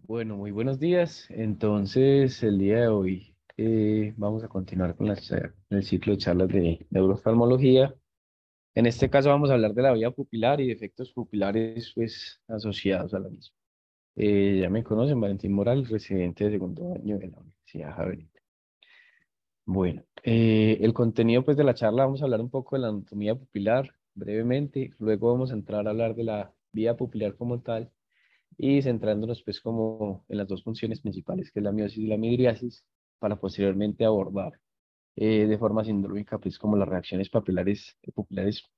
Bueno, muy buenos días. Entonces, el día de hoy vamos a continuar con el ciclo de charlas de neurooftalmología. En este caso vamos a hablar de la vía pupilar y de efectos pupilares pues, asociados a la misma. Ya me conocen, Valentín Morales, residente de segundo año de la Universidad Javeriana. Bueno, el contenido pues, de la charla vamos a hablar un poco de la anatomía pupilar brevemente, luego vamos a entrar a hablar de la vía pupilar como tal y centrándonos pues como en las dos funciones principales, que es la miosis y la midriasis, para posteriormente abordar de forma sindrómica pues como las reacciones pupilares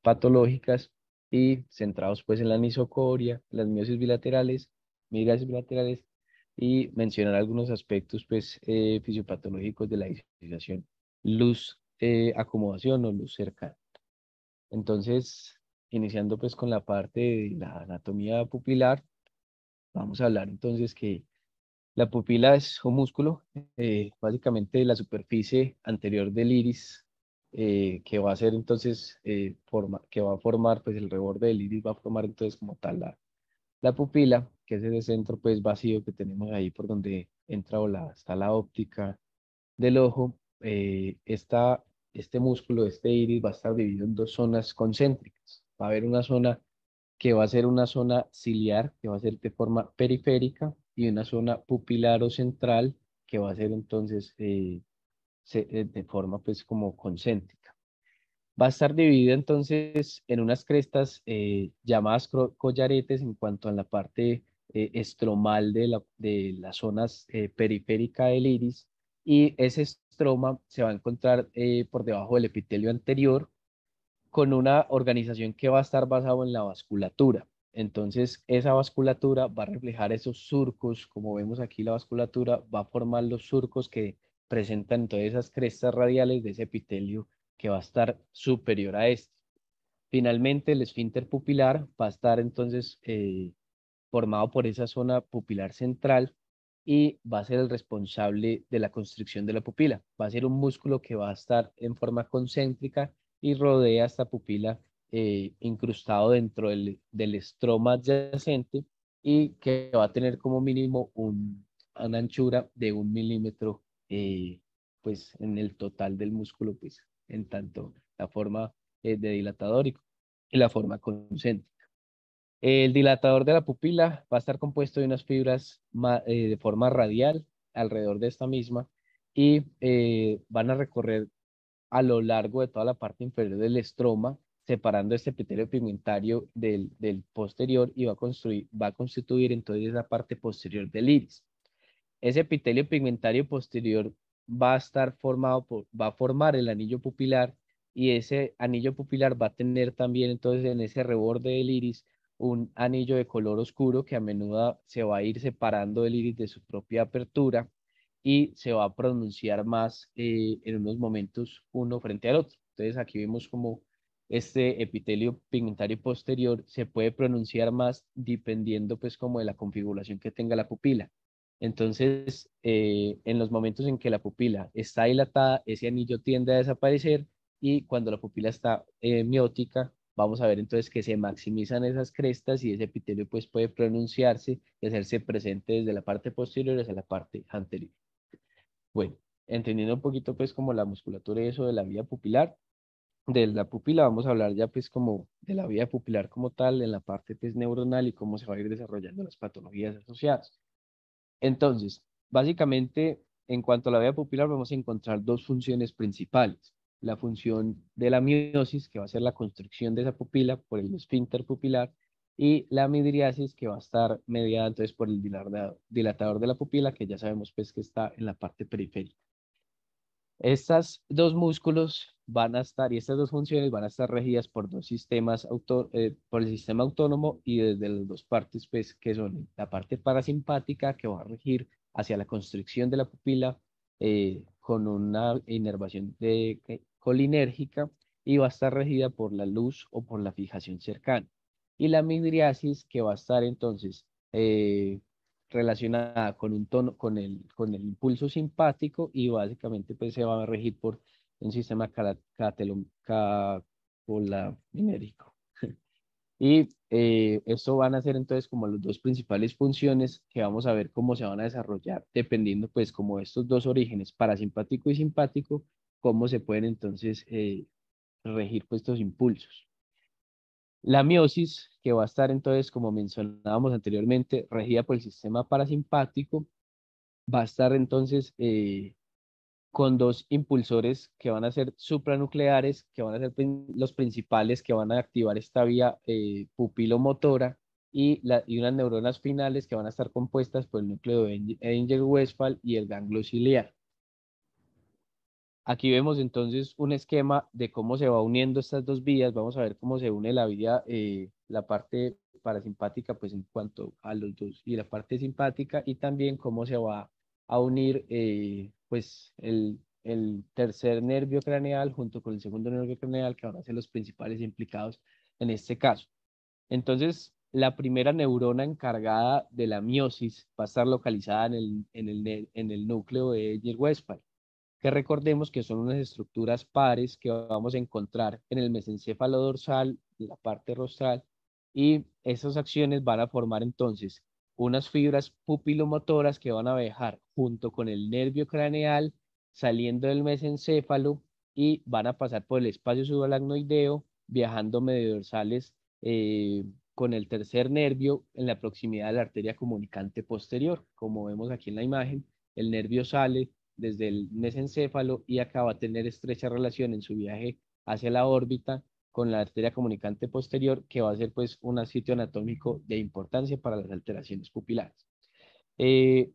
patológicas y centrados pues en la anisocoria, las miosis bilaterales, midriasis bilaterales y mencionar algunos aspectos pues fisiopatológicos de la disociación, luz acomodación o luz cercana. Entonces, iniciando pues con la parte de la anatomía pupilar, vamos a hablar entonces que la pupila es un músculo, básicamente la superficie anterior del iris, que va a ser entonces, que va a formar, pues el reborde del iris va a formar entonces como tal la pupila, que es ese centro pues vacío que tenemos ahí por donde entra o está la óptica del ojo. Este músculo, este iris va a estar dividido en dos zonas concéntricas. Va a haber una zona que va a ser una zona ciliar, que va a ser de forma periférica, y una zona pupilar o central, que va a ser entonces de forma pues como concéntrica. Va a estar dividida entonces en unas crestas llamadas collaretes en cuanto a la parte estromal de las zonas periférica del iris, y ese estroma se va a encontrar por debajo del epitelio anterior con una organización que va a estar basado en la vasculatura. Entonces, esa vasculatura va a reflejar esos surcos, como vemos aquí la vasculatura, va a formar los surcos que presentan todas esas crestas radiales de ese epitelio que va a estar superior a este. Finalmente, el esfínter pupilar va a estar entonces formado por esa zona pupilar central y va a ser el responsable de la constricción de la pupila. Va a ser un músculo que va a estar en forma concéntrica y rodea esta pupila incrustado dentro del estroma adyacente y que va a tener como mínimo una anchura de 1 milímetro pues en el total del músculo, pues en tanto la forma de dilatador y la forma concéntrica. El dilatador de la pupila va a estar compuesto de unas fibras de forma radial alrededor de esta misma y van a recorrer a lo largo de toda la parte inferior del estroma, separando este epitelio pigmentario del posterior y va a constituir entonces la parte posterior del iris. Ese epitelio pigmentario posterior va a formar el anillo pupilar, y ese anillo pupilar va a tener también entonces en ese reborde del iris un anillo de color oscuro que a menudo se va a ir separando del iris de su propia apertura y se va a pronunciar más en unos momentos uno frente al otro. Entonces aquí vemos como este epitelio pigmentario posterior se puede pronunciar más dependiendo pues como de la configuración que tenga la pupila. Entonces, en los momentos en que la pupila está dilatada, ese anillo tiende a desaparecer, y cuando la pupila está miótica, vamos a ver entonces que se maximizan esas crestas y ese epitelio pues puede pronunciarse y hacerse presente desde la parte posterior hacia la parte anterior. Bueno, entendiendo un poquito pues como la musculatura y eso de la vía pupilar, de la pupila vamos a hablar ya pues como de la vía pupilar como tal en la parte pues neuronal y cómo se va a ir desarrollando las patologías asociadas. Entonces, básicamente, en cuanto a la vía pupilar, vamos a encontrar dos funciones principales. La función de la miosis, que va a ser la constricción de esa pupila por el esfínter pupilar, y la midriasis, que va a estar mediada entonces por el dilatador de la pupila, que ya sabemos pues que está en la parte periférica. Estas dos músculos van a estar, y estas dos funciones van a estar regidas por dos sistemas por el sistema autónomo, y desde las dos partes, pues, que son la parte parasimpática, que va a regir hacia la constricción de la pupila con una inervación colinérgica, y va a estar regida por la luz o por la fijación cercana. Y la midriasis, que va a estar entonces relacionada con un tono, con el impulso simpático, y básicamente pues se va a regir por un sistema catecholaminergico. Y esto van a ser entonces como las dos principales funciones que vamos a ver cómo se van a desarrollar dependiendo pues como de estos dos orígenes, parasimpático y simpático, cómo se pueden entonces regir pues estos impulsos. La miosis, que va a estar entonces, como mencionábamos anteriormente, regida por el sistema parasimpático, va a estar entonces con dos impulsores que van a ser supranucleares, que van a ser los principales que van a activar esta vía pupilomotora y unas neuronas finales que van a estar compuestas por el núcleo de Edinger-Westphal y el ganglio ciliar. Aquí vemos entonces un esquema de cómo se va uniendo estas dos vías. Vamos a ver cómo se une la vía, la parte parasimpática, pues en cuanto a los dos, y la parte simpática, y también cómo se va a unir, pues, el tercer nervio craneal junto con el segundo nervio craneal, que van a ser los principales implicados en este caso. Entonces, la primera neurona encargada de la miosis va a estar localizada en el núcleo de Edger-Westphal, que recordemos que son unas estructuras pares que vamos a encontrar en el mesencéfalo dorsal, en la parte rostral, y esas acciones van a formar entonces unas fibras pupilomotoras que van a viajar junto con el nervio craneal saliendo del mesencéfalo y van a pasar por el espacio subaracnoideo, viajando medio dorsales con el tercer nervio en la proximidad de la arteria comunicante posterior. Como vemos aquí en la imagen, el nervio sale desde el mesencéfalo y acá va a tener estrecha relación en su viaje hacia la órbita con la arteria comunicante posterior, que va a ser pues un sitio anatómico de importancia para las alteraciones pupilares.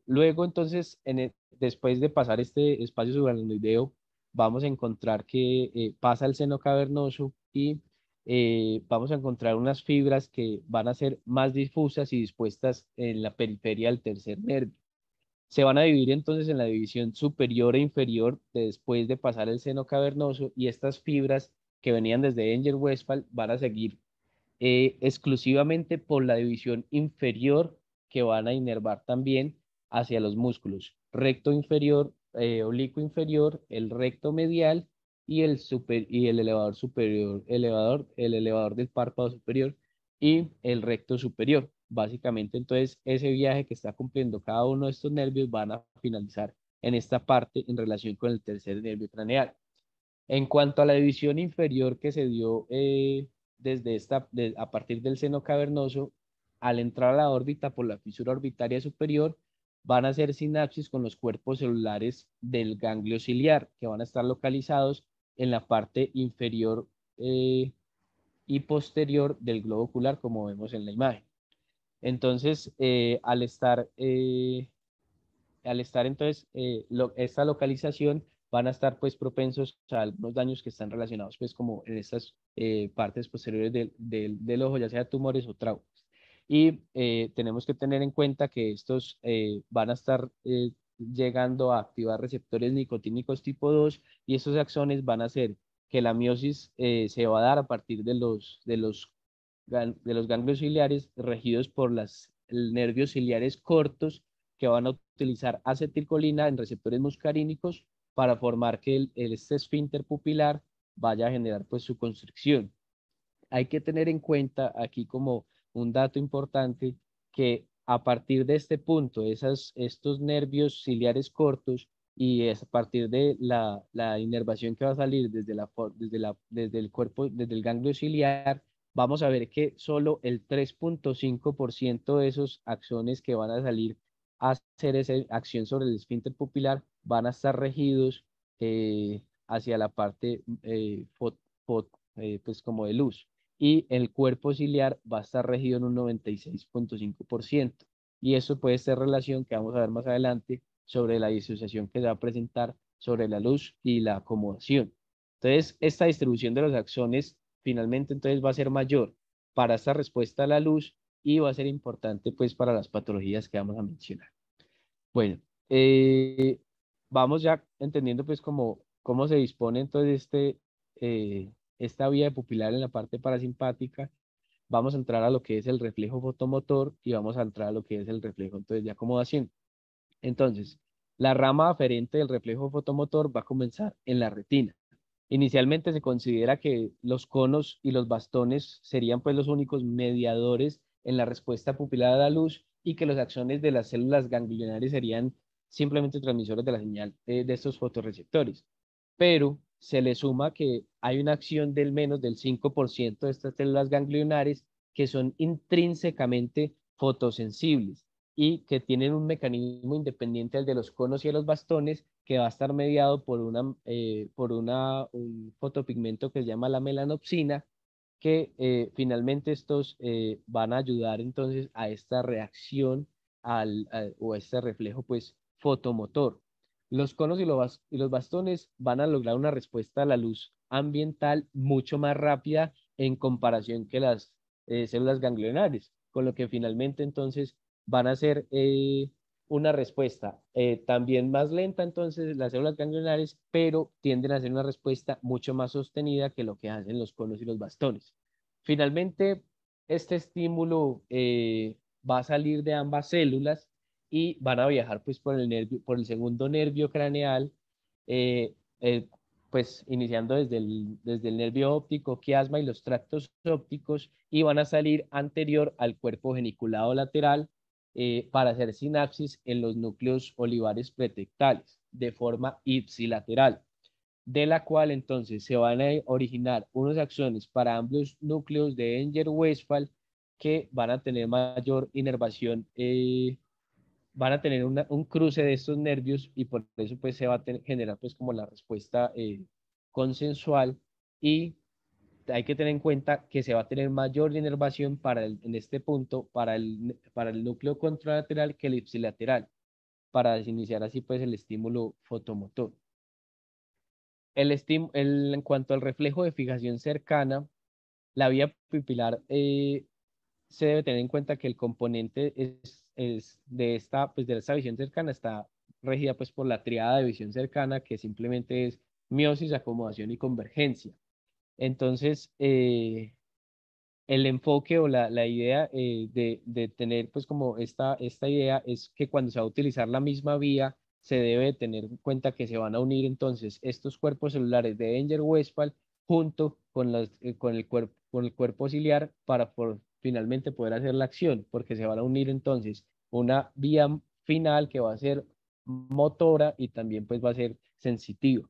Luego entonces, después de pasar este espacio subaracnoideo, vamos a encontrar que pasa el seno cavernoso y vamos a encontrar unas fibras que van a ser más difusas y dispuestas en la periferia del tercer nervio. Se van a dividir entonces en la división superior e inferior después de pasar el seno cavernoso, y estas fibras que venían desde Edinger-Westphal van a seguir exclusivamente por la división inferior, que van a inervar también hacia los músculos recto inferior, oblicuo inferior, el recto medial y el elevador superior, el elevador del párpado superior y el recto superior. Básicamente, entonces, ese viaje que está cumpliendo cada uno de estos nervios van a finalizar en esta parte en relación con el tercer nervio craneal. En cuanto a la división inferior que se dio a partir del seno cavernoso, al entrar a la órbita por la fisura orbitaria superior, van a hacer sinapsis con los cuerpos celulares del ganglio ciliar, que van a estar localizados en la parte inferior eh, y posterior del globo ocular, como vemos en la imagen. Entonces, al estar entonces esta localización, van a estar pues propensos a algunos daños que están relacionados pues como en estas partes posteriores del ojo, ya sea tumores o traumas. Y tenemos que tener en cuenta que estos van a estar llegando a activar receptores nicotínicos tipo 2, y esos axones van a hacer que la miosis se va a dar a partir de los ganglios ciliares regidos por los nervios ciliares cortos, que van a utilizar acetilcolina en receptores muscarínicos para formar que este esfínter pupilar vaya a generar pues su constricción. Hay que tener en cuenta aquí como un dato importante que a partir de este punto, estos nervios ciliares cortos, y es a partir de la inervación que va a salir desde el cuerpo, desde el ganglio ciliar, vamos a ver que solo el 3,5% de esos axones que van a salir a hacer esa acción sobre el esfínter pupilar van a estar regidos hacia la parte pues como de luz, y el cuerpo ciliar va a estar regido en un 96,5%. Y eso puede ser relación que vamos a ver más adelante sobre la disociación que se va a presentar sobre la luz y la acomodación. Entonces, esta distribución de los axones finalmente entonces va a ser mayor para esta respuesta a la luz, y va a ser importante pues para las patologías que vamos a mencionar. Bueno, eh, vamos ya entendiendo pues cómo se dispone entonces esta vía pupilar en la parte parasimpática. Vamos a entrar a lo que es el reflejo fotomotor y vamos a entrar a lo que es el reflejo entonces de acomodación. Entonces, la rama aferente del reflejo fotomotor va a comenzar en la retina. Inicialmente se considera que los conos y los bastones serían pues los únicos mediadores en la respuesta pupilar a la luz y que los axones de las células ganglionares serían simplemente transmisores de la señal de estos fotorreceptores. Pero se le suma que hay una acción del menos del 5% de estas células ganglionares que son intrínsecamente fotosensibles y que tienen un mecanismo independiente al de los conos y de los bastones que va a estar mediado un fotopigmento que se llama la melanopsina, que finalmente estos van a ayudar entonces a esta reacción o a este reflejo pues fotomotor. Los conos y los bastones van a lograr una respuesta a la luz ambiental mucho más rápida en comparación que las células ganglionares, con lo que finalmente entonces van a ser una respuesta también más lenta entonces las células ganglionares, pero tienden a hacer una respuesta mucho más sostenida que lo que hacen los conos y los bastones. Finalmente, este estímulo va a salir de ambas células y van a viajar pues por el nervio, por el segundo nervio craneal, eh, eh, pues iniciando desde el nervio óptico, quiasma y los tractos ópticos y van a salir anterior al cuerpo geniculado lateral para hacer sinapsis en los núcleos olivares pretectales de forma ipsilateral, de la cual entonces se van a originar unos axones para ambos núcleos de Enger-Westphal que van a tener mayor inervación, van a tener un cruce de estos nervios y por eso pues se va a generar pues como la respuesta consensual y hay que tener en cuenta que se va a tener mayor inervación en este punto para el núcleo contralateral que el ipsilateral, para iniciar así pues el estímulo fotomotor. En cuanto al reflejo de fijación cercana, la vía pupilar se debe tener en cuenta que el componente es pues de esta visión cercana está regida pues por la triada de visión cercana que simplemente es miosis, acomodación y convergencia. Entonces, el enfoque o la idea de tener pues como esta idea es que cuando se va a utilizar la misma vía, se debe tener en cuenta que se van a unir entonces estos cuerpos celulares de Enger-Westphal junto con el cuerpo ciliar para finalmente poder hacer la acción, porque se van a unir entonces una vía final que va a ser motora y también pues va a ser sensitiva.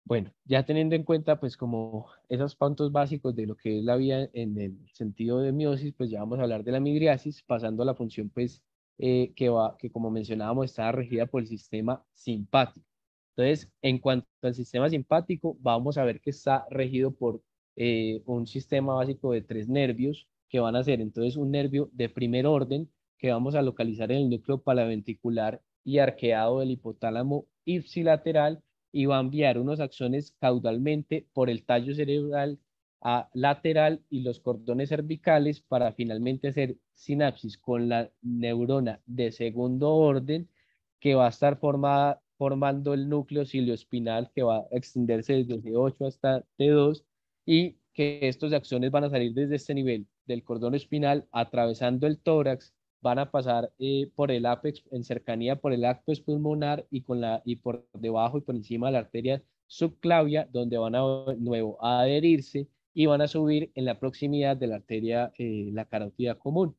Bueno, ya teniendo en cuenta pues como esos puntos básicos de lo que es la vía en el sentido de miosis, pues ya vamos a hablar de la midriasis, pasando a la función pues que como mencionábamos está regida por el sistema simpático. Entonces, en cuanto al sistema simpático, vamos a ver que está regido por un sistema básico de tres nervios que van a ser entonces un nervio de primer orden que vamos a localizar en el núcleo paraventricular y arqueado del hipotálamo ipsilateral y va a enviar unos axones caudalmente por el tallo cerebral a lateral y los cordones cervicales para finalmente hacer sinapsis con la neurona de segundo orden que va a estar formando el núcleo cilioespinal que va a extenderse desde C8 hasta T2 y que estos axones van a salir desde este nivel del cordón espinal atravesando el tórax, van a pasar por el ápex, en cercanía por el ápex pulmonar y por debajo y por encima de la arteria subclavia, donde van a nuevo a adherirse y van a subir en la proximidad de la arteria, la carótida común.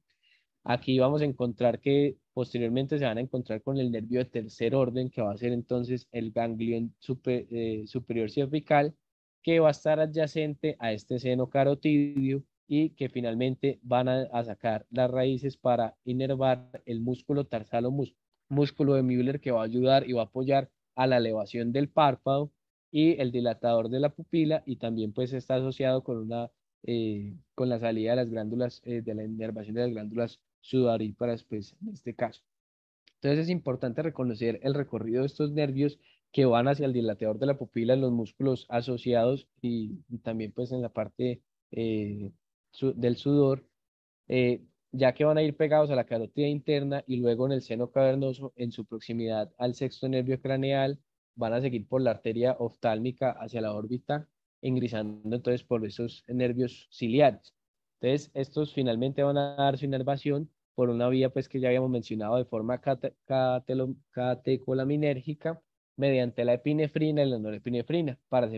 Aquí vamos a encontrar que posteriormente se van a encontrar con el nervio de tercer orden, que va a ser entonces el ganglión superior cervical, que va a estar adyacente a este seno carotidio y que finalmente van a sacar las raíces para inervar el músculo tarsalo, músculo de Müller que va a ayudar y va a apoyar a la elevación del párpado y el dilatador de la pupila y también pues está asociado con la salida de las glándulas, de la inervación de las glándulas sudoríparas, pues en este caso. Entonces es importante reconocer el recorrido de estos nervios que van hacia el dilatador de la pupila en los músculos asociados y también pues en la parte del sudor, ya que van a ir pegados a la carótida interna y luego en el seno cavernoso, en su proximidad al sexto nervio craneal, van a seguir por la arteria oftálmica hacia la órbita, ingresando entonces por esos nervios ciliares. Entonces, estos finalmente van a dar su inervación por una vía pues que ya habíamos mencionado de forma catecolaminérgica mediante la epinefrina y la norepinefrina para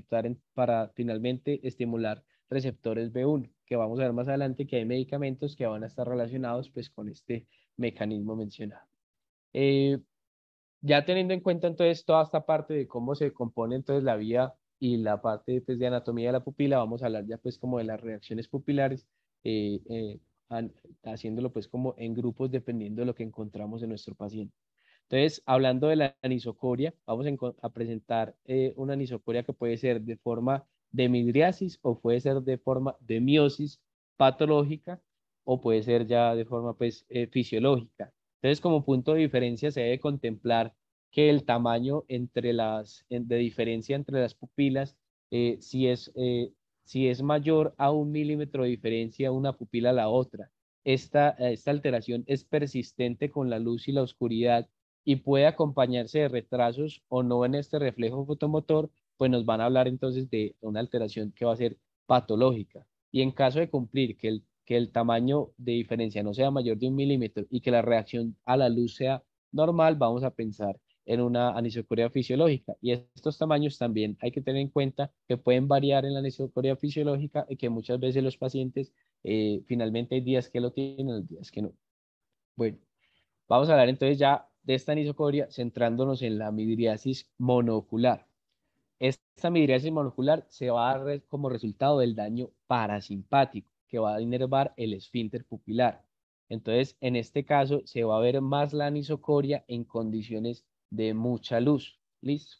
para finalmente estimular receptores B1, que vamos a ver más adelante que hay medicamentos que van a estar relacionados pues con este mecanismo mencionado. Eh, ya teniendo en cuenta entonces toda esta parte de cómo se compone entonces la vía y la parte pues, de anatomía de la pupila, vamos a hablar ya pues como de las reacciones pupilares, eh, eh, an- haciéndolo pues como en grupos dependiendo de lo que encontramos en nuestro paciente. Entonces, hablando de la anisocoria, vamos a presentar una anisocoria que puede ser de forma de midriasis o puede ser de forma de miosis patológica o puede ser ya de forma pues fisiológica. Entonces, como punto de diferencia se debe contemplar que el tamaño de diferencia entre las pupilas, eh, si es, eh, si es mayor a 1 milímetro de diferencia una pupila a la otra. Esta alteración es persistente con la luz y la oscuridad y puede acompañarse de retrasos o no en este reflejo fotomotor, pues nos van a hablar entonces de una alteración que va a ser patológica. Y en caso de cumplir que el tamaño de diferencia no sea mayor de 1 milímetro y que la reacción a la luz sea normal, vamos a pensar en una anisocoria fisiológica. Y estos tamaños también hay que tener en cuenta que pueden variar en la anisocoria fisiológica y que muchas veces los pacientes finalmente hay días que lo tienen, hay días que no. Bueno, vamos a hablar entonces ya de esta anisocoria centrándonos en la midriasis monocular. Esta midriasis monocular se va a dar como resultado del daño parasimpático que va a inervar el esfínter pupilar. Entonces, en este caso, se va a ver más la anisocoria en condiciones de mucha luz. ¿Listo?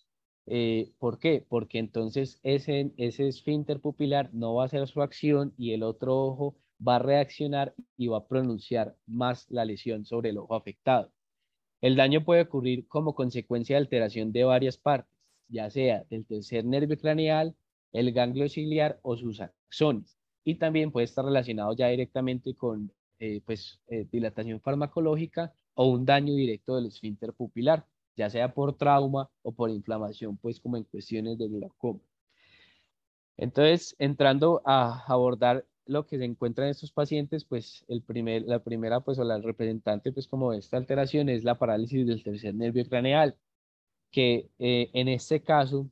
¿Por qué? Porque entonces ese esfínter pupilar no va a hacer su acción y el otro ojo va a reaccionar y va a pronunciar más la lesión sobre el ojo afectado. El daño puede ocurrir como consecuencia de alteración de varias partes, ya sea del tercer nervio craneal, el ganglio ciliar o sus axones. Y también puede estar relacionado ya directamente con dilatación farmacológica o un daño directo del esfínter pupilar, ya sea por trauma o por inflamación, pues como en cuestiones de glaucoma. Entonces, entrando a abordar lo que se encuentra en estos pacientes, pues la primera, pues o la representante, pues como de esta alteración es la parálisis del tercer nervio craneal, que en este caso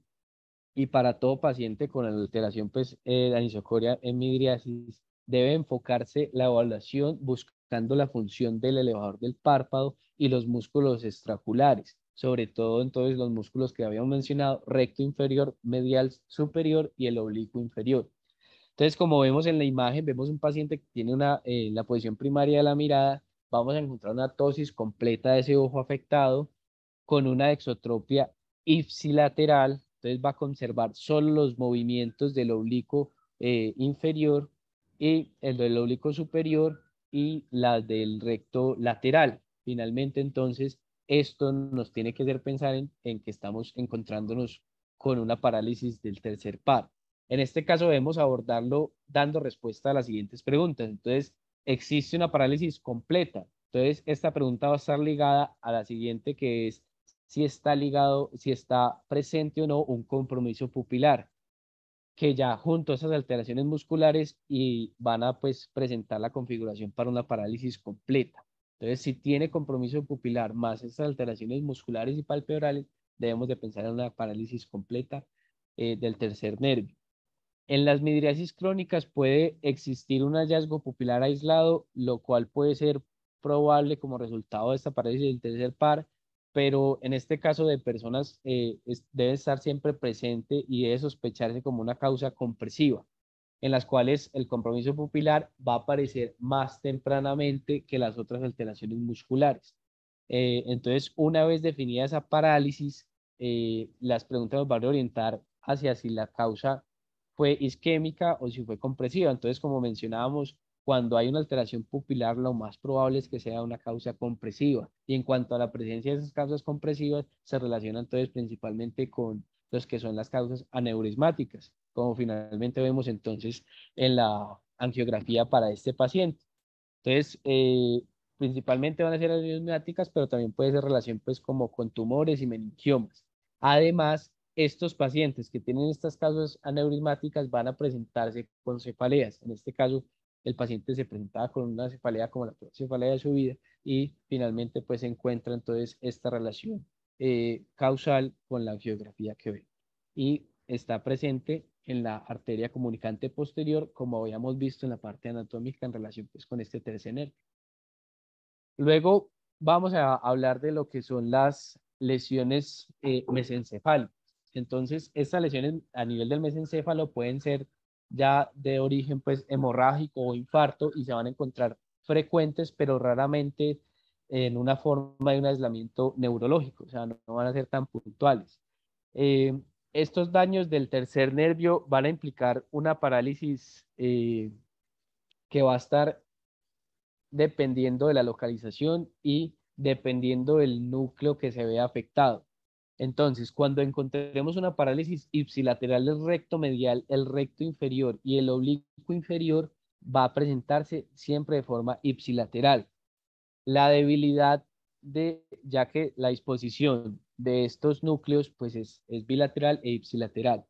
y para todo paciente con alteración, pues la anisocoria en midriasis, debe enfocarse la evaluación buscando la función del elevador del párpado y los músculos extraoculares, sobre todo entonces los músculos que habíamos mencionado, recto inferior, medial superior y el oblicuo inferior. Entonces, como vemos en la imagen, vemos un paciente que tiene la posición primaria de la mirada, vamos a encontrar una tosis completa de ese ojo afectado con una exotropia ipsilateral, entonces va a conservar solo los movimientos del oblicuo inferior y el del oblicuo superior y la del recto lateral. Finalmente, entonces, esto nos tiene que hacer pensar en que estamos encontrándonos con una parálisis del tercer par. En este caso debemos abordarlo dando respuesta a las siguientes preguntas. Entonces, ¿existe una parálisis completa? Entonces, esta pregunta va a estar ligada a la siguiente, que es si está presente o no un compromiso pupilar, que ya junto a esas alteraciones musculares y van a pues presentar la configuración para una parálisis completa. Entonces, si tiene compromiso pupilar más esas alteraciones musculares y palpebrales, debemos de pensar en una parálisis completa del tercer nervio. En las midriasis crónicas puede existir un hallazgo pupilar aislado, lo cual puede ser probable como resultado de esta parálisis del tercer par, pero en este caso de personas debe estar siempre presente y debe sospecharse como una causa compresiva, en las cuales el compromiso pupilar va a aparecer más tempranamente que las otras alteraciones musculares. Entonces, una vez definida esa parálisis, las preguntas nos van a orientar hacia si la causa fue isquémica o si fue compresiva. Entonces, como mencionábamos, cuando hay una alteración pupilar, lo más probable es que sea una causa compresiva. Y en cuanto a la presencia de esas causas compresivas, se relaciona entonces principalmente con los que son las causas aneurismáticas, como finalmente vemos entonces en la angiografía para este paciente. Entonces, principalmente van a ser aneurismáticas, pero también puede ser relación pues como con tumores y meningiomas. Además, estos pacientes que tienen estas causas aneurismáticas van a presentarse con cefaleas. En este caso, el paciente se presentaba con una cefalea como la peor cefalea de su vida y finalmente pues se encuentra entonces esta relación causal con la angiografía que ve. Y está presente en la arteria comunicante posterior, como habíamos visto en la parte anatómica en relación pues, con este tercer nervio. Luego vamos a hablar de lo que son las lesiones mesencefálicas. Entonces, estas lesiones a nivel del mesencéfalo pueden ser ya de origen pues hemorrágico o infarto y se van a encontrar frecuentes, pero raramente en una forma de un aislamiento neurológico, o sea, no van a ser tan puntuales. Eh, Estos daños del tercer nervio van a implicar una parálisis que va a estar dependiendo de la localización y dependiendo del núcleo que se vea afectado. Entonces, cuando encontremos una parálisis ipsilateral del recto medial, el recto inferior y el oblicuo inferior va a presentarse siempre de forma ipsilateral. La debilidad ya que la disposición de estos núcleos pues es bilateral e ipsilateral.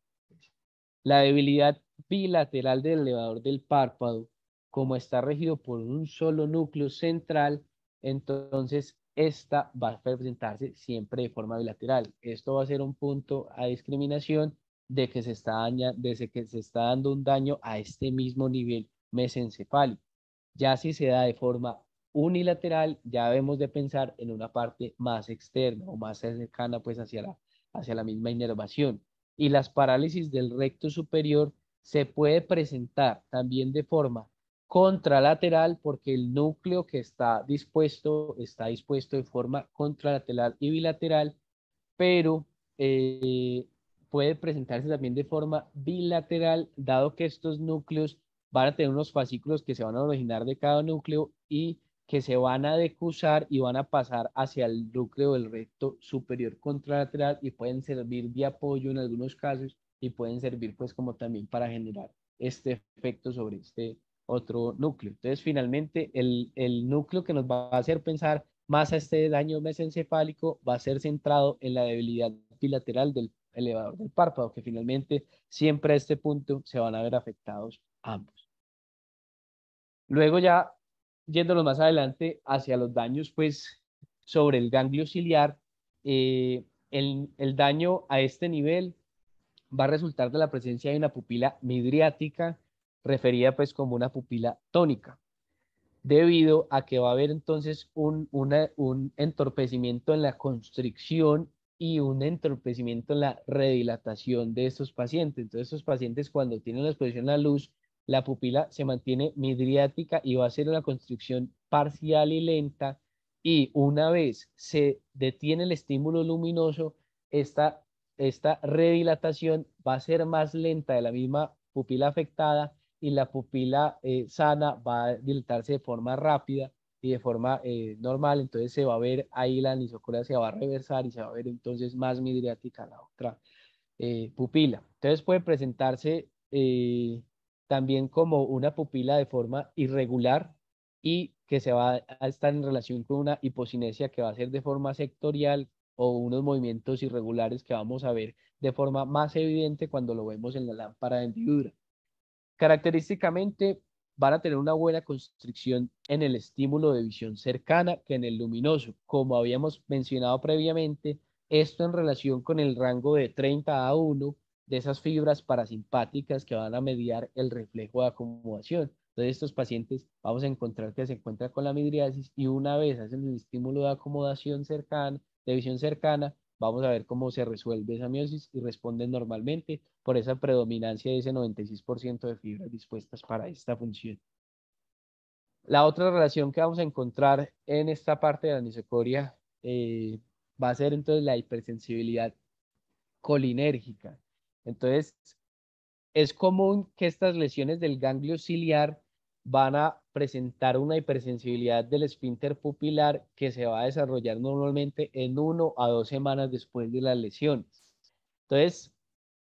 La debilidad bilateral del elevador del párpado, como está regido por un solo núcleo central, entonces esta va a presentarse siempre de forma bilateral. Esto va a ser un punto a discriminación de que desde que se está dando un daño a este mismo nivel mesencefálico. Ya si se da de forma unilateral, ya debemos de pensar en una parte más externa o más cercana pues hacia la misma inervación. Y las parálisis del recto superior se puede presentar también de forma contralateral porque el núcleo que está dispuesto de forma contralateral y bilateral, pero puede presentarse también de forma bilateral, dado que estos núcleos van a tener unos fascículos que se van a originar de cada núcleo y que se van a decusar y van a pasar hacia el núcleo del recto superior contralateral y pueden servir de apoyo en algunos casos y pueden servir pues como también para generar este efecto sobre este otro núcleo. Entonces, finalmente, el núcleo que nos va a hacer pensar más a este daño mesencefálico va a ser centrado en la debilidad bilateral del elevador del párpado, que finalmente siempre a este punto se van a ver afectados ambos. Luego ya, yéndonos más adelante hacia los daños, pues, sobre el ganglio ciliar, el daño a este nivel va a resultar de la presencia de una pupila midriática, referida pues como una pupila tónica, debido a que va a haber entonces un entorpecimiento en la constricción y un entorpecimiento en la redilatación de estos pacientes. Entonces, estos pacientes cuando tienen la exposición a la luz, la pupila se mantiene midriática y va a ser una constricción parcial y lenta, y una vez se detiene el estímulo luminoso, esta redilatación va a ser más lenta de la misma pupila afectada y la pupila sana va a dilatarse de forma rápida y de forma normal, entonces se va a ver ahí la anisocoria se va a reversar y se va a ver entonces más midriática la otra pupila. Entonces puede presentarse también como una pupila de forma irregular y que se va a estar en relación con una hipocinesia que va a ser de forma sectorial o unos movimientos irregulares que vamos a ver de forma más evidente cuando lo vemos en la lámpara de hendidura. Característicamente van a tener una buena constricción en el estímulo de visión cercana que en el luminoso, como habíamos mencionado previamente, esto en relación con el rango de 30 a 1 de esas fibras parasimpáticas que van a mediar el reflejo de acomodación. Entonces, estos pacientes vamos a encontrar que se encuentran con la midriasis y una vez hacen el estímulo de acomodación cercana, de visión cercana, vamos a ver cómo se resuelve esa miosis y responden normalmente por esa predominancia de ese 96% de fibras dispuestas para esta función. La otra relación que vamos a encontrar en esta parte de la anisocoria va a ser entonces la hipersensibilidad colinérgica. Entonces, es común que estas lesiones del ganglio ciliar van a presentar una hipersensibilidad del esfínter pupilar que se va a desarrollar normalmente en 1 a 2 semanas después de las lesiones. Entonces,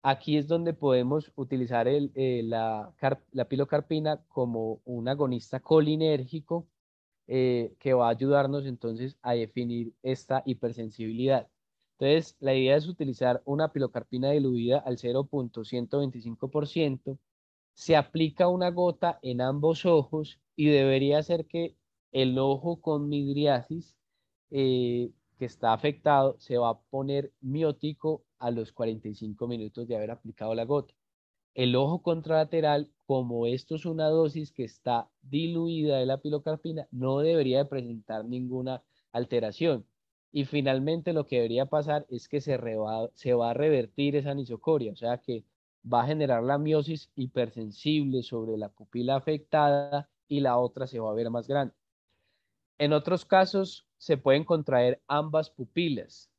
aquí es donde podemos utilizar la pilocarpina como un agonista colinérgico que va a ayudarnos entonces a definir esta hipersensibilidad. Entonces, la idea es utilizar una pilocarpina diluida al 0,125%. Se aplica una gota en ambos ojos y debería ser que el ojo con midriasis que está afectado se va a poner miótico a los 45 minutos de haber aplicado la gota. El ojo contralateral, como esto es una dosis que está diluida de la pilocarpina, no debería de presentar ninguna alteración. Y finalmente lo que debería pasar es que se va a revertir esa anisocoria, o sea que va a generar la miosis hipersensible sobre la pupila afectada y la otra se va a ver más grande. En otros casos se pueden contraer ambas pupilas,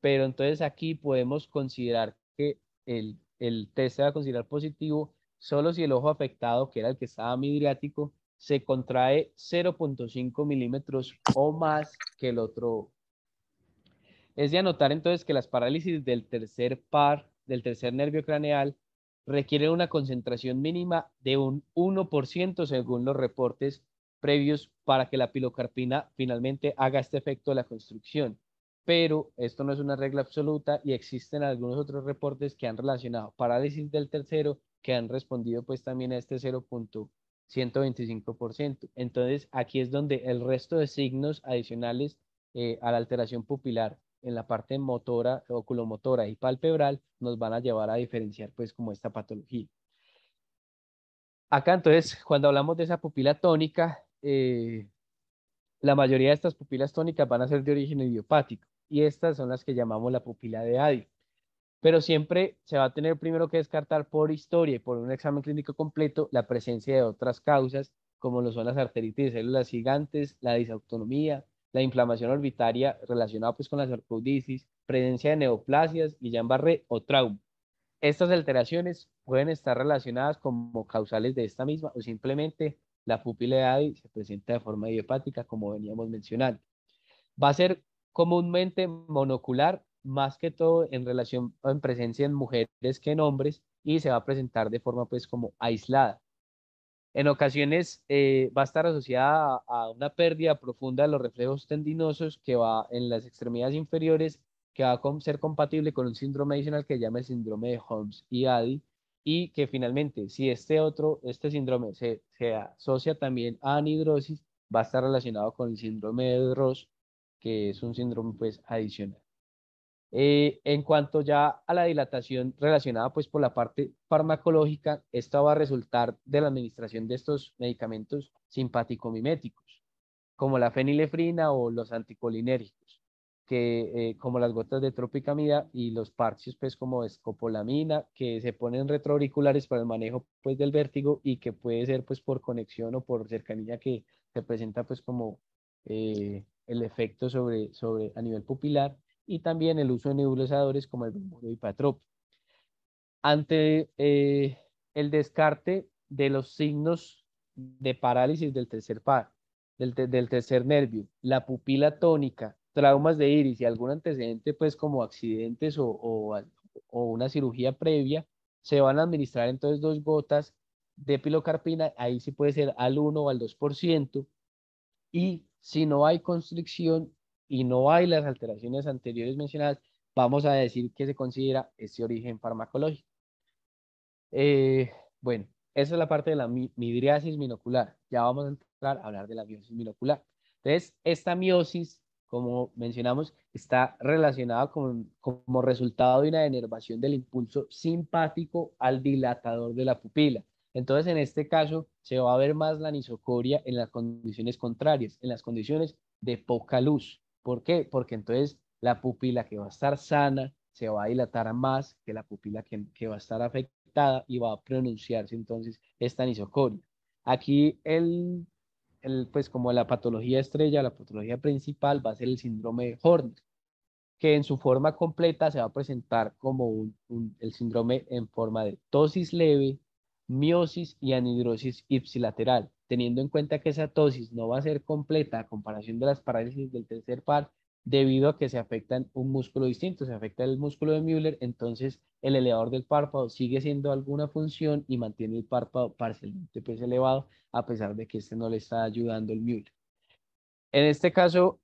pero entonces aquí podemos considerar que el test se va a considerar positivo solo si el ojo afectado, que era el que estaba midriático, se contrae 0,5 milímetros o más que el otro. Es de anotar entonces que las parálisis del tercer nervio craneal, requieren una concentración mínima de un 1% según los reportes previos para que la pilocarpina finalmente haga este efecto de la construcción. Pero esto no es una regla absoluta y existen algunos otros reportes que han relacionado parálisis del tercero que han respondido pues también a este 0,125%. Entonces aquí es donde el resto de signos adicionales a la alteración pupilar en la parte motora, oculomotora y palpebral nos van a llevar a diferenciar pues como esta patología. Acá entonces, cuando hablamos de esa pupila tónica, la mayoría de estas pupilas tónicas van a ser de origen idiopático y estas son las que llamamos la pupila de Addis. Pero siempre se va a tener primero que descartar por historia y por un examen clínico completo la presencia de otras causas, como lo son las arteritis de células gigantes, la disautonomía, la inflamación orbitaria relacionada pues con la sarcoiditis, presencia de neoplasias, Guillain-Barré o trauma. Estas alteraciones pueden estar relacionadas como causales de esta misma o simplemente la pupila de Addis se presenta de forma idiopática, como veníamos mencionando. Va a ser comúnmente monocular, más que todo en relación o en presencia en mujeres que en hombres, y se va a presentar de forma pues como aislada. En ocasiones va a estar asociada a una pérdida profunda de los reflejos tendinosos que va en las extremidades inferiores, que va a ser compatible con un síndrome adicional que se llama el síndrome de Holmes y Addy, y que finalmente, si este síndrome se asocia también a anhidrosis, va a estar relacionado con el síndrome de Ross, que es un síndrome pues adicional. En cuanto ya a la dilatación relacionada pues por la parte farmacológica, esta va a resultar de la administración de estos medicamentos simpático-miméticos, como la fenilefrina o los anticolinérgicos, que como las gotas de tropicamida y los parches pues como escopolamina, que se ponen retroauriculares para el manejo pues del vértigo y que puede ser pues por conexión o por cercanía que se presenta pues como el efecto sobre a nivel pupilar y también el uso de nebulizadores como el bromuro y patropi. Ante el descarte de los signos de parálisis del tercer par, del tercer nervio, la pupila tónica, traumas de iris y algún antecedente, pues como accidentes o una cirugía previa, se van a administrar entonces 2 gotas de pilocarpina, ahí sí puede ser al 1 o al 2%, y si no hay constricción y no hay las alteraciones anteriores mencionadas, vamos a decir que se considera ese origen farmacológico. Eh, bueno, esa es la parte de la midriasis binocular. Ya vamos a entrar a hablar de la miosis binocular. Entonces, esta miosis, como mencionamos, está relacionada como resultado de una denervación del impulso simpático al dilatador de la pupila. Entonces, en este caso, se va a ver más la anisocoria en las condiciones contrarias, en las condiciones de poca luz. ¿Por qué? Porque entonces la pupila que va a estar sana se va a dilatar más que la pupila que va a estar afectada y va a pronunciarse entonces esta anisocoria. Aquí pues como la patología estrella, la patología principal va a ser el síndrome de Horner, que en su forma completa se va a presentar como el síndrome en forma de tosis leve, miosis y anhidrosis ipsilateral, teniendo en cuenta que esa tosis no va a ser completa a comparación de las parálisis del tercer par, debido a que se afecta un músculo distinto, se afecta el músculo de Müller, entonces el elevador del párpado sigue siendo alguna función y mantiene el párpado parcialmente pues elevado, a pesar de que este no le está ayudando el Müller. En este caso,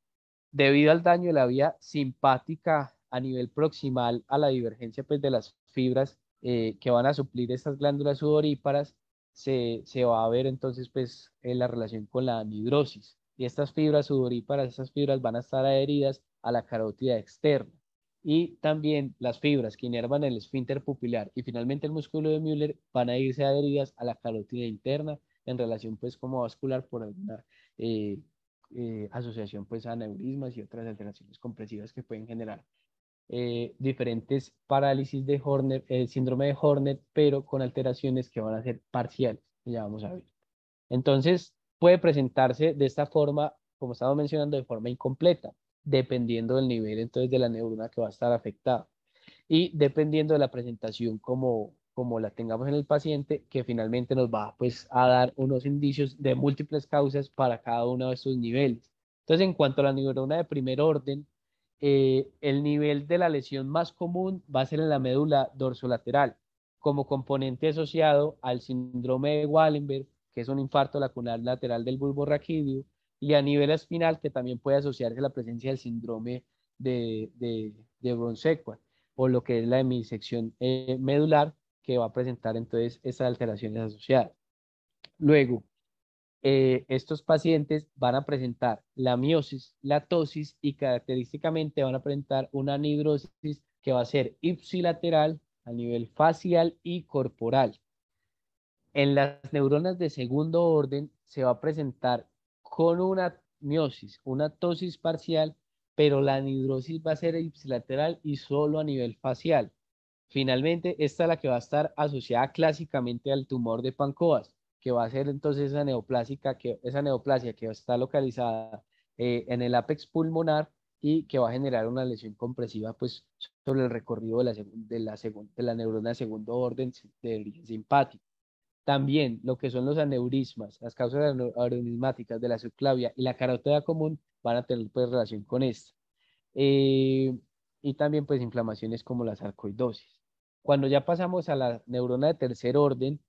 debido al daño de la vía simpática a nivel proximal a la divergencia pues, de las fibras que van a suplir estas glándulas sudoríparas, se va a ver entonces pues, la relación con la anhidrosis. Y estas fibras sudoríparas, estas fibras van a estar adheridas a la carótida externa. Y también las fibras que inervan el esfínter pupilar y finalmente el músculo de Müller van a irse adheridas a la carótida interna en relación pues como vascular por alguna eh, asociación pues a aneurismas y otras alteraciones compresivas que pueden generar diferentes parálisis de Horner, síndrome de Horner, pero con alteraciones que van a ser parciales, que ya vamos a ver. Entonces, puede presentarse de esta forma, como estaba mencionando, de forma incompleta, dependiendo del nivel entonces de la neurona que va a estar afectada y dependiendo de la presentación como la tengamos en el paciente, que finalmente nos va pues a dar unos indicios de múltiples causas para cada uno de estos niveles. Entonces, en cuanto a la neurona de primer orden, el nivel de la lesión más común va a ser en la médula dorsolateral, como componente asociado al síndrome de Wallenberg, que es un infarto lacunar lateral del bulbo raquídeo, y a nivel espinal, que también puede asociarse a la presencia del síndrome de Bronsequat, o lo que es la hemisección medular, que va a presentar entonces esas alteraciones asociadas. Luego, estos pacientes van a presentar la miosis, la tosis y característicamente van a presentar una anhidrosis que va a ser ipsilateral a nivel facial y corporal. En las neuronas de segundo orden se va a presentar con una miosis, una tosis parcial, pero la anhidrosis va a ser ipsilateral y solo a nivel facial. Finalmente, esta es la que va a estar asociada clásicamente al tumor de Pancoas, que va a ser entonces esa neoplasia que va a estar localizada en el ápex pulmonar y que va a generar una lesión compresiva pues, sobre el recorrido de la neurona de segundo orden de origen simpático. También lo que son los aneurismas, las causas aneurismáticas de la subclavia y la carótida común van a tener pues relación con esto. Eh, y también pues inflamaciones como la sarcoidosis. Cuando ya pasamos a la neurona de tercer orden,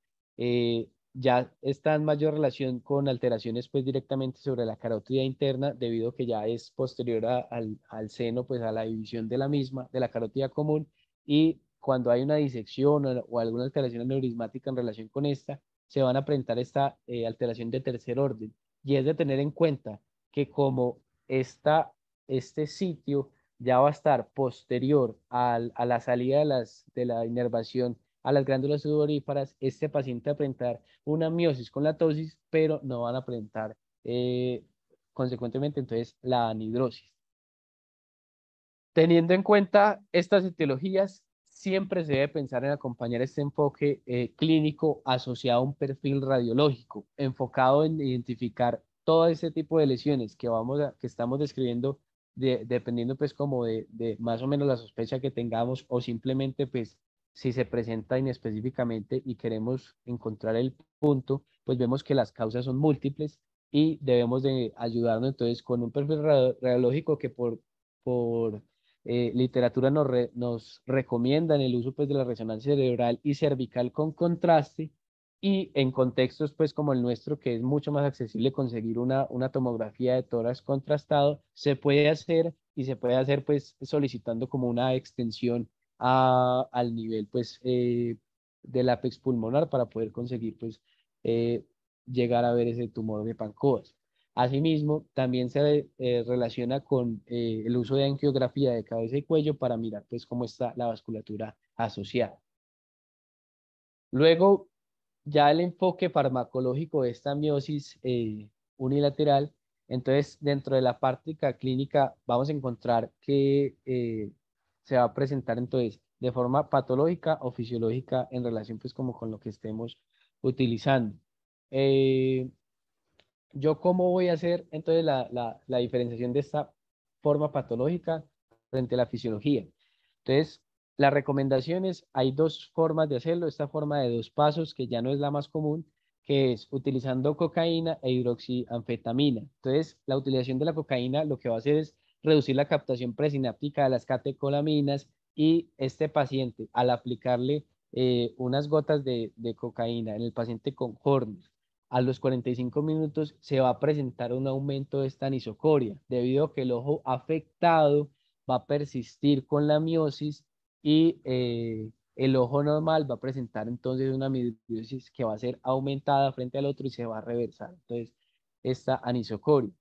ya está en mayor relación con alteraciones pues directamente sobre la carótida interna, debido a que ya es posterior al seno, pues a la división de la misma, de la carótida común, y cuando hay una disección o alguna alteración aneurismática en relación con esta, se van a presentar esta alteración de tercer orden. Y es de tener en cuenta que como este sitio ya va a estar posterior a la salida de la inervación a las glándulas sudoríparas, este paciente va a presentar una miosis con la tosis, pero no van a presentar consecuentemente entonces la anhidrosis. Teniendo en cuenta estas etiologías, siempre se debe pensar en acompañar este enfoque clínico asociado a un perfil radiológico, enfocado en identificar todo ese tipo de lesiones que estamos describiendo, dependiendo pues como de más o menos la sospecha que tengamos o simplemente pues si se presenta inespecíficamente y queremos encontrar el punto, pues vemos que las causas son múltiples y debemos de ayudarnos entonces con un perfil radiológico que por literatura nos recomiendan el uso pues, de la resonancia cerebral y cervical con contraste, y en contextos pues como el nuestro, que es mucho más accesible conseguir una tomografía de tórax contrastado, se puede hacer y se puede hacer pues solicitando como una extensión al nivel pues del ápex pulmonar para poder conseguir pues eh, llegar a ver ese tumor de Pancoas. Asimismo, también se relaciona con el uso de angiografía de cabeza y cuello para mirar pues cómo está la vasculatura asociada. Luego, ya el enfoque farmacológico de esta miosis unilateral, entonces dentro de la práctica clínica vamos a encontrar que se va a presentar entonces de forma patológica o fisiológica en relación pues como con lo que estemos utilizando. Eh, ¿Yo cómo voy a hacer entonces la diferenciación de esta forma patológica frente a la fisiología? Entonces, las recomendaciones, hay dos formas de hacerlo. Esta forma de dos pasos, que ya no es la más común, que es utilizando cocaína e hidroxianfetamina. Entonces, la utilización de la cocaína lo que va a hacer es reducir la captación presináptica de las catecolaminas, y este paciente, al aplicarle unas gotas de cocaína en el paciente con Horner, a los 45 minutos se va a presentar un aumento de esta anisocoria, debido a que el ojo afectado va a persistir con la miosis y el ojo normal va a presentar entonces una midriosis que va a ser aumentada frente al otro y se va a reversar entonces esta anisocoria.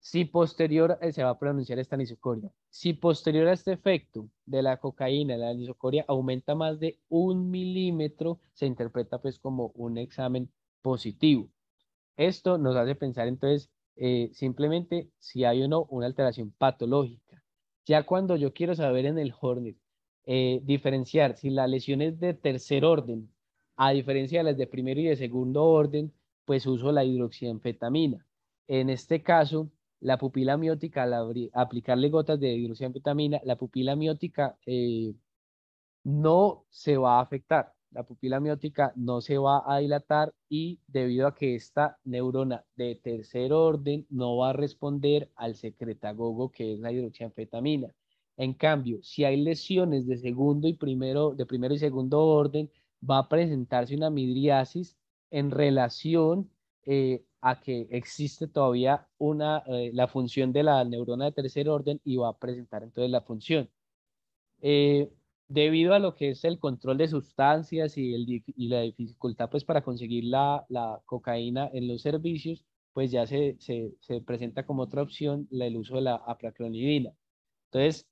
Si posterior, se va a pronunciar esta anisocoria. Si posterior a este efecto de la cocaína, la anisocoria aumenta más de 1 milímetro, se interpreta pues como un examen positivo. Esto nos hace pensar entonces simplemente si hay o no una alteración patológica. Ya cuando yo quiero saber en el Hornet diferenciar si la lesión es de tercer orden, a diferencia de las de primero y de segundo orden, pues uso la hidroxianfetamina. En este caso, la pupila miótica, al aplicarle gotas de hidroxianfetamina, la pupila miótica no se va a afectar. La pupila miótica no se va a dilatar y debido a que esta neurona de tercer orden no va a responder al secretagogo que es la hidroxianfetamina. En cambio, si hay lesiones de segundo y primero, de primero y segundo orden, va a presentarse una midriasis en relación a que existe todavía la función de la neurona de tercer orden y va a presentar entonces la función. Eh, Debido a lo que es el control de sustancias y la dificultad pues para conseguir la cocaína en los servicios, pues ya se presenta como otra opción el uso de la apraclonidina. Entonces,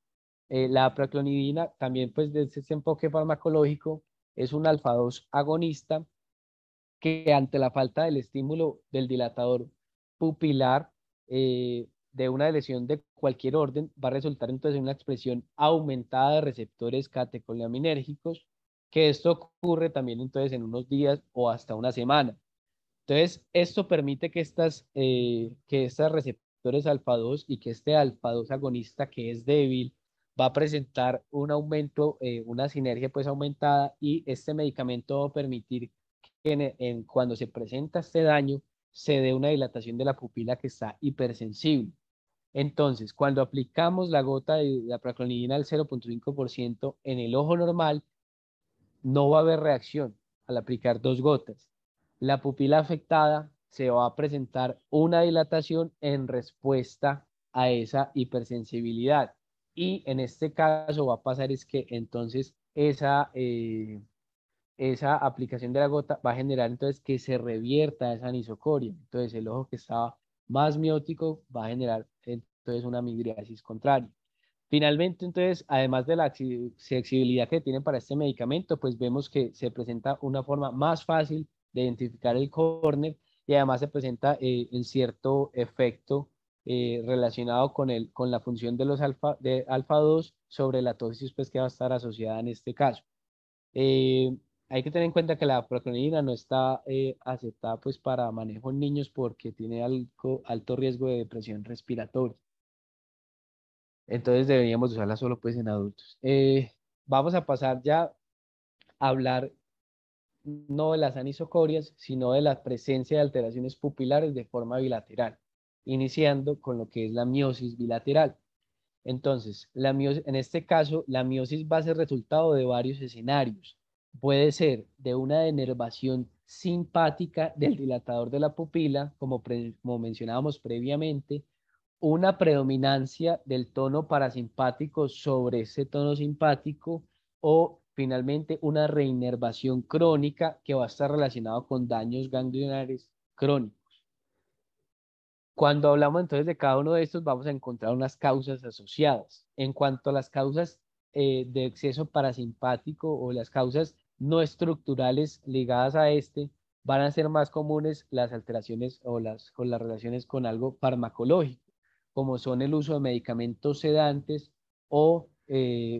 la apraclonidina también pues desde este enfoque farmacológico es un alfa-2 agonista que ante la falta del estímulo del dilatador pupilar de una lesión de cualquier orden, va a resultar entonces en una expresión aumentada de receptores catecolinérgicos, que esto ocurre también entonces en unos días o hasta una semana. Entonces, esto permite que estas receptores alfa-2 y que este alfa-2 agonista que es débil va a presentar un aumento, una sinergia pues aumentada y este medicamento va a permitir que cuando se presenta este daño se dé una dilatación de la pupila que está hipersensible. Entonces, cuando aplicamos la gota de la proclonidina al 0,5% en el ojo normal, no va a haber reacción al aplicar 2 gotas. La pupila afectada se va a presentar una dilatación en respuesta a esa hipersensibilidad. Y en este caso va a pasar es que entonces esa aplicación de la gota va a generar entonces que se revierta esa anisocoria. Entonces el ojo que estaba más miótico va a generar entonces una midriasis contraria. Finalmente, entonces, además de la accesibilidad que tienen para este medicamento, pues vemos que se presenta una forma más fácil de identificar el córner y además se presenta en cierto efecto relacionado con la función de los de alfa 2 sobre la toxicidad pues, que va a estar asociada en este caso. Eh, Hay que tener en cuenta que la proclonidina no está aceptada pues, para manejo en niños porque tiene alto riesgo de depresión respiratoria. Entonces deberíamos usarla solo pues en adultos. Vamos a pasar ya a hablar no de las anisocorias, sino de la presencia de alteraciones pupilares de forma bilateral, iniciando con lo que es la miosis bilateral. Entonces, en este caso, la miosis va a ser resultado de varios escenarios. Puede ser de una denervación simpática del dilatador de la pupila, como mencionábamos previamente, una predominancia del tono parasimpático sobre ese tono simpático o finalmente una reinervación crónica que va a estar relacionado con daños ganglionares crónicos. Cuando hablamos entonces de cada uno de estos, vamos a encontrar unas causas asociadas. En cuanto a las causas de exceso parasimpático o las causas no estructurales ligadas a este, van a ser más comunes las alteraciones con las relaciones con algo farmacológico, como son el uso de medicamentos sedantes o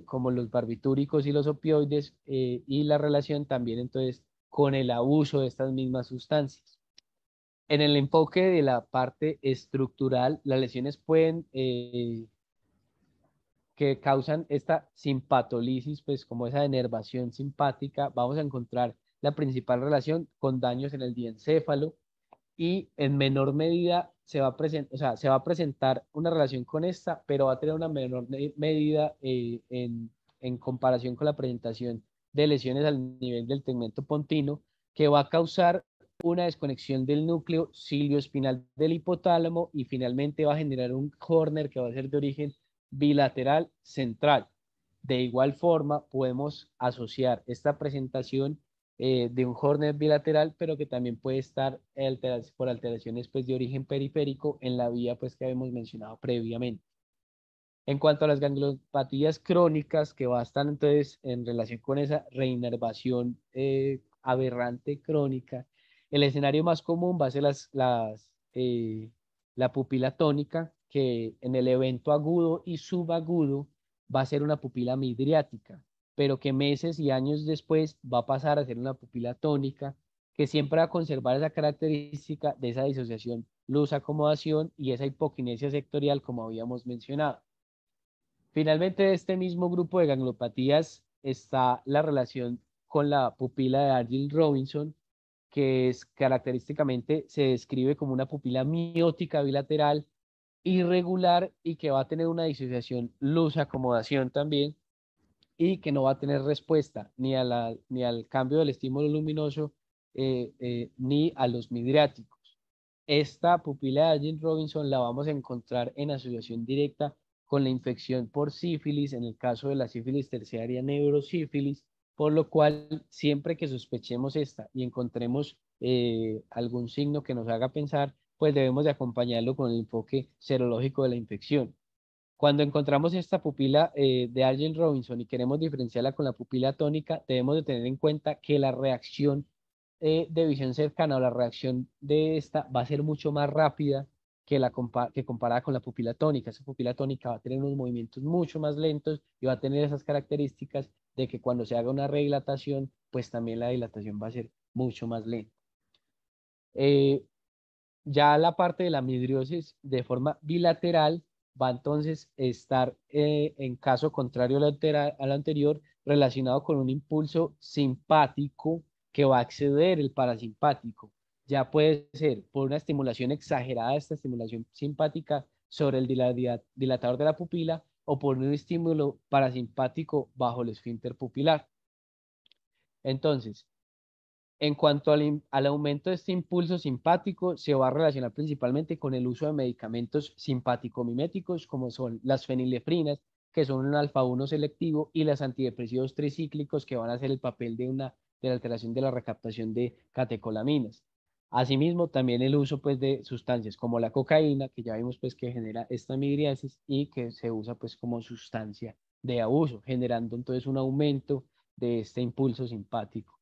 como los barbitúricos y los opioides, y la relación también entonces con el abuso de estas mismas sustancias. En el enfoque de la parte estructural, las lesiones que causan esta simpatolisis, pues como esa denervación simpática, vamos a encontrar la principal relación con daños en el diencéfalo y en menor medida o sea, se va a presentar una relación con esta, pero va a tener una menor medida en comparación con la presentación de lesiones al nivel del tegmento pontino, que va a causar una desconexión del núcleo cilioespinal del hipotálamo y finalmente va a generar un córner que va a ser de origen bilateral central. De igual forma, podemos asociar esta presentación de un Horner bilateral, pero que también puede estar por alteraciones pues, de origen periférico en la vía pues, que habíamos mencionado previamente. En cuanto a las gangliopatías crónicas, que va a estar entonces en relación con esa reinervación aberrante crónica, el escenario más común va a ser la pupila tónica, que en el evento agudo y subagudo va a ser una pupila midriática, pero que meses y años después va a pasar a ser una pupila tónica, que siempre va a conservar esa característica de esa disociación luz-acomodación y esa hipoquinesia sectorial como habíamos mencionado. Finalmente, de este mismo grupo de gangliopatías está la relación con la pupila de Argyll-Robinson, que es característicamente se describe como una pupila miótica bilateral irregular y que va a tener una disociación luz-acomodación también y que no va a tener respuesta ni al cambio del estímulo luminoso ni a los midriáticos. Esta pupila de Argyll-Robinson la vamos a encontrar en asociación directa con la infección por sífilis, en el caso de la sífilis terciaria neurosífilis, por lo cual siempre que sospechemos esta y encontremos algún signo que nos haga pensar, pues debemos de acompañarlo con el enfoque serológico de la infección. Cuando encontramos esta pupila de Argyll-Robinson y queremos diferenciarla con la pupila tónica, debemos de tener en cuenta que la reacción de visión cercana o la reacción de esta va a ser mucho más rápida que comparada con la pupila tónica. Esa pupila tónica va a tener unos movimientos mucho más lentos y va a tener esas características de que cuando se haga una redilatación, pues también la dilatación va a ser mucho más lenta. Eh, ya la parte de la midriosis de forma bilateral va entonces a estar en caso contrario a lo anterior relacionado con un impulso simpático que va a exceder el parasimpático. Ya puede ser por una estimulación exagerada de esta estimulación simpática sobre el dilatador de la pupila o por un estímulo parasimpático bajo el esfínter pupilar. Entonces, en cuanto al aumento de este impulso simpático, se va a relacionar principalmente con el uso de medicamentos simpático-miméticos, como son las fenilefrinas, que son un alfa-1 selectivo, y los antidepresivos tricíclicos, que van a hacer el papel de la alteración de la recaptación de catecolaminas. Asimismo, también el uso pues, de sustancias como la cocaína, que ya vimos pues, que genera esta midriasis y que se usa pues, como sustancia de abuso, generando entonces un aumento de este impulso simpático.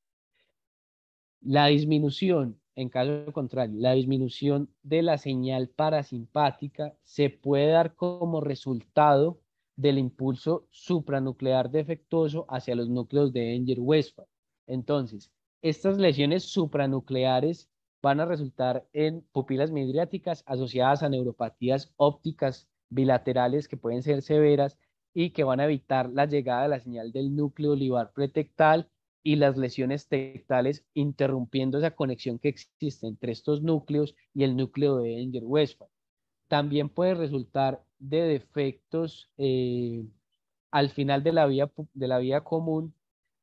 La disminución, en caso contrario, la disminución de la señal parasimpática se puede dar como resultado del impulso supranuclear defectuoso hacia los núcleos de Enger-Westphal. Entonces, estas lesiones supranucleares van a resultar en pupilas midriáticas asociadas a neuropatías ópticas bilaterales que pueden ser severas y que van a evitar la llegada de la señal del núcleo olivar pretectal y las lesiones tectales interrumpiendo esa conexión que existe entre estos núcleos y el núcleo de Enger-Westphal. También puede resultar de defectos al final de la vía común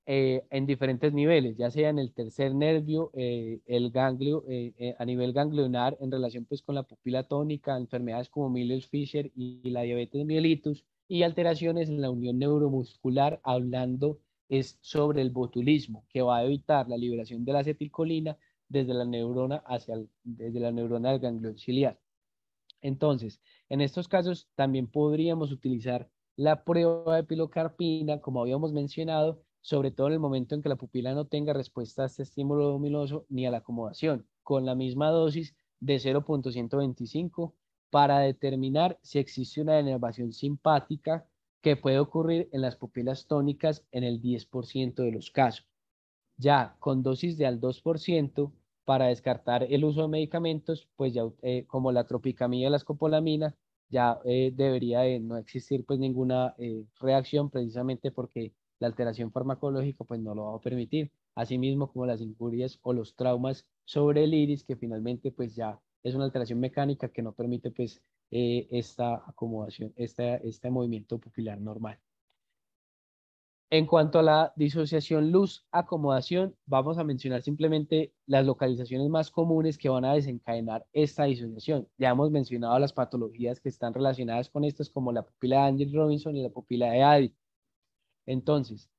en diferentes niveles, ya sea en el tercer nervio, el ganglio, a nivel ganglionar en relación pues con la pupila tónica, enfermedades como Milius-Fischer y la diabetes mellitus, y alteraciones en la unión neuromuscular, hablando es sobre el botulismo, que va a evitar la liberación de la acetilcolina desde la neurona desde la neurona del ganglión ciliar. Entonces, en estos casos también podríamos utilizar la prueba de pilocarpina, como habíamos mencionado, sobre todo en el momento en que la pupila no tenga respuesta a este estímulo luminoso ni a la acomodación, con la misma dosis de 0.125 para determinar si existe una denervación simpática que puede ocurrir en las pupilas tónicas en el 10% de los casos. Ya con dosis de al 2% para descartar el uso de medicamentos, pues ya como la tropicamida y la escopolamina, ya debería de no existir pues ninguna reacción precisamente porque la alteración farmacológica pues no lo va a permitir, asimismo como las injurias o los traumas sobre el iris, que finalmente pues ya es una alteración mecánica que no permite pues esta acomodación, este movimiento pupilar normal. En cuanto a la disociación luz-acomodación, vamos a mencionar simplemente las localizaciones más comunes que van a desencadenar esta disociación. Ya hemos mencionado las patologías que están relacionadas con estas, como la pupila de Argyll-Robinson y la pupila de Addy. Entonces,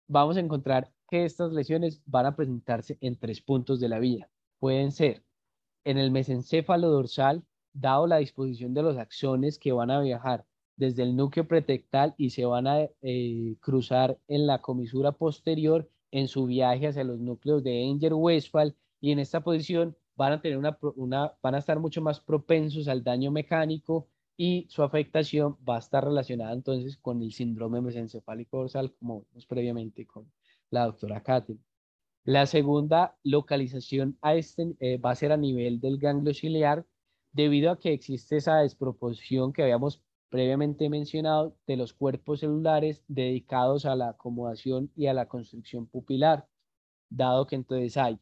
vamos a encontrar que estas lesiones van a presentarse en 3 puntos de la vía. Pueden ser en el mesencéfalo dorsal, dado la disposición de los axones que van a viajar desde el núcleo pretectal y se van a cruzar en la comisura posterior en su viaje hacia los núcleos de Enger-Westphal, y en esta posición van a tener van a estar mucho más propensos al daño mecánico, y su afectación va a estar relacionada entonces con el síndrome mesencefálico dorsal, como vimos previamente con la doctora Katherine. La segunda localización va a ser a nivel del ganglio ciliar, debido a que existe esa desproporción que habíamos previamente mencionado de los cuerpos celulares dedicados a la acomodación y a la construcción pupilar, dado que entonces hay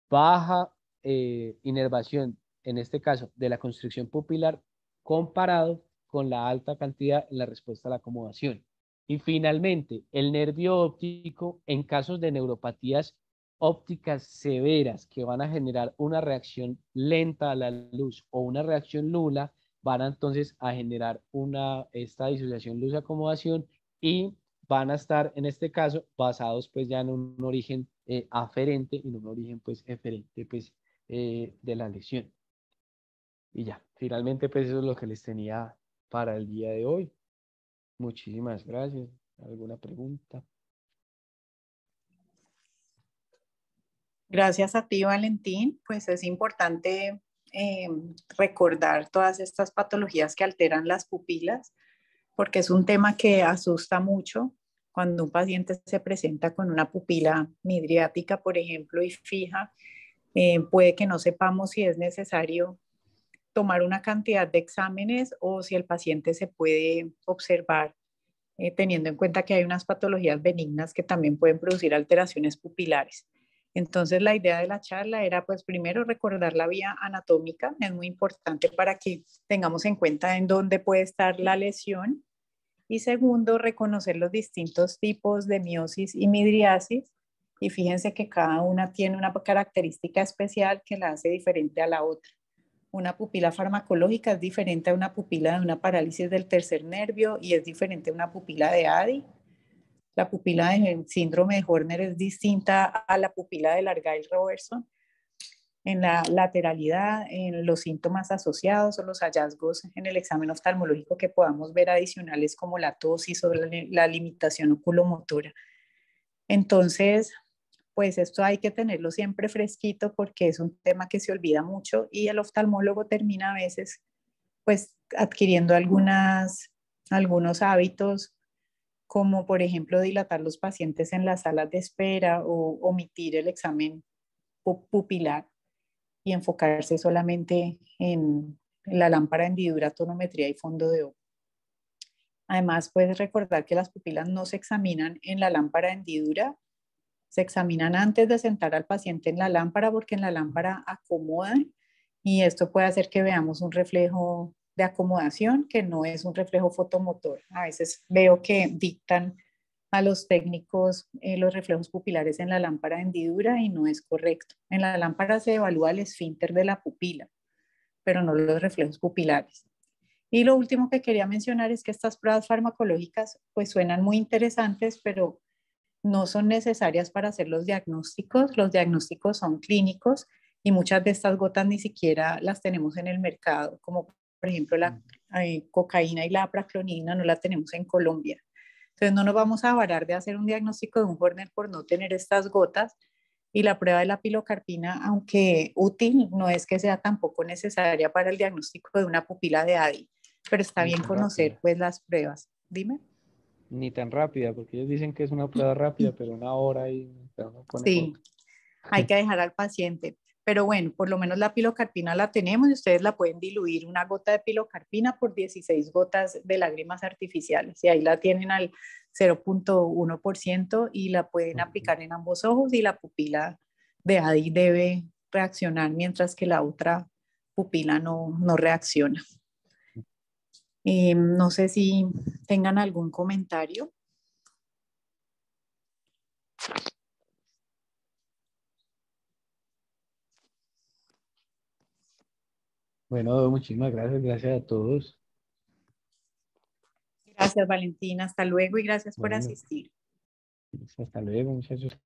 baja inervación, en este caso, de la construcción pupilar, comparado con la alta cantidad en la respuesta a la acomodación. Y finalmente, el nervio óptico, en casos de neuropatías ópticas severas que van a generar una reacción lenta a la luz o una reacción nula, van a entonces a generar esta disociación luz-acomodación, y van a estar en este caso basados pues ya en un origen aferente y en un origen pues eferente pues de la lesión. Y ya, finalmente pues eso es lo que les tenía para el día de hoy. Muchísimas gracias. ¿Alguna pregunta? Gracias a ti, Valentín. Pues es importante eh, recordar todas estas patologías que alteran las pupilas, porque es un tema que asusta mucho cuando un paciente se presenta con una pupila midriática, por ejemplo, y fija. Puede que no sepamos si es necesario tomar una cantidad de exámenes o si el paciente se puede observar, teniendo en cuenta que hay unas patologías benignas que también pueden producir alteraciones pupilares. Entonces, la idea de la charla era, pues, primero recordar la vía anatómica, es muy importante para que tengamos en cuenta en dónde puede estar la lesión, y segundo, reconocer los distintos tipos de miosis y midriasis, y fíjense que cada una tiene una característica especial que la hace diferente a la otra. Una pupila farmacológica es diferente a una pupila de una parálisis del tercer nervio y es diferente a una pupila de ADI. La pupila del síndrome de Horner es distinta a la pupila de Largail-Robertson en la lateralidad, en los síntomas asociados o los hallazgos en el examen oftalmológico que podamos ver adicionales, como la tosis o la limitación oculomotora. Entonces, pues esto hay que tenerlo siempre fresquito porque es un tema que se olvida mucho y el oftalmólogo termina a veces pues adquiriendo algunos hábitos, como por ejemplo dilatar los pacientes en las salas de espera o omitir el examen pupilar y enfocarse solamente en la lámpara de hendidura, tonometría y fondo de ojo. Además, puedes recordar que las pupilas no se examinan en la lámpara de hendidura, se examinan antes de sentar al paciente en la lámpara, porque en la lámpara acomodan y esto puede hacer que veamos un reflejo de acomodación que no es un reflejo fotomotor. A veces veo que dictan a los técnicos los reflejos pupilares en la lámpara de hendidura y no es correcto. En la lámpara se evalúa el esfínter de la pupila, pero no los reflejos pupilares. Y lo último que quería mencionar es que estas pruebas farmacológicas pues suenan muy interesantes, pero no son necesarias para hacer los diagnósticos. Los diagnósticos son clínicos y muchas de estas gotas ni siquiera las tenemos en el mercado, como por ejemplo la cocaína y la praclonidina no la tenemos en Colombia. Entonces no nos vamos a varar de hacer un diagnóstico de un Horner por no tener estas gotas, y la prueba de la pilocarpina, aunque útil, no es que sea tampoco necesaria para el diagnóstico de una pupila de ADI, pero está Ni bien tan conocer rápida. pues las pruebas. Dime. Ni tan rápida, porque ellos dicen que es una prueba rápida, pero 1 hora y no pone Sí, corto. hay que dejar al paciente. Pero bueno, por lo menos la pilocarpina la tenemos y ustedes la pueden diluir una gota de pilocarpina por 16 gotas de lágrimas artificiales. Y ahí la tienen al 0,1% y la pueden aplicar en ambos ojos, y la pupila de ADI debe reaccionar mientras que la otra pupila no reacciona. No sé si tengan algún comentario. Bueno, muchísimas gracias, gracias a todos. Gracias, Valentina. Hasta luego y gracias por Bueno, asistir. hasta luego, muchachos.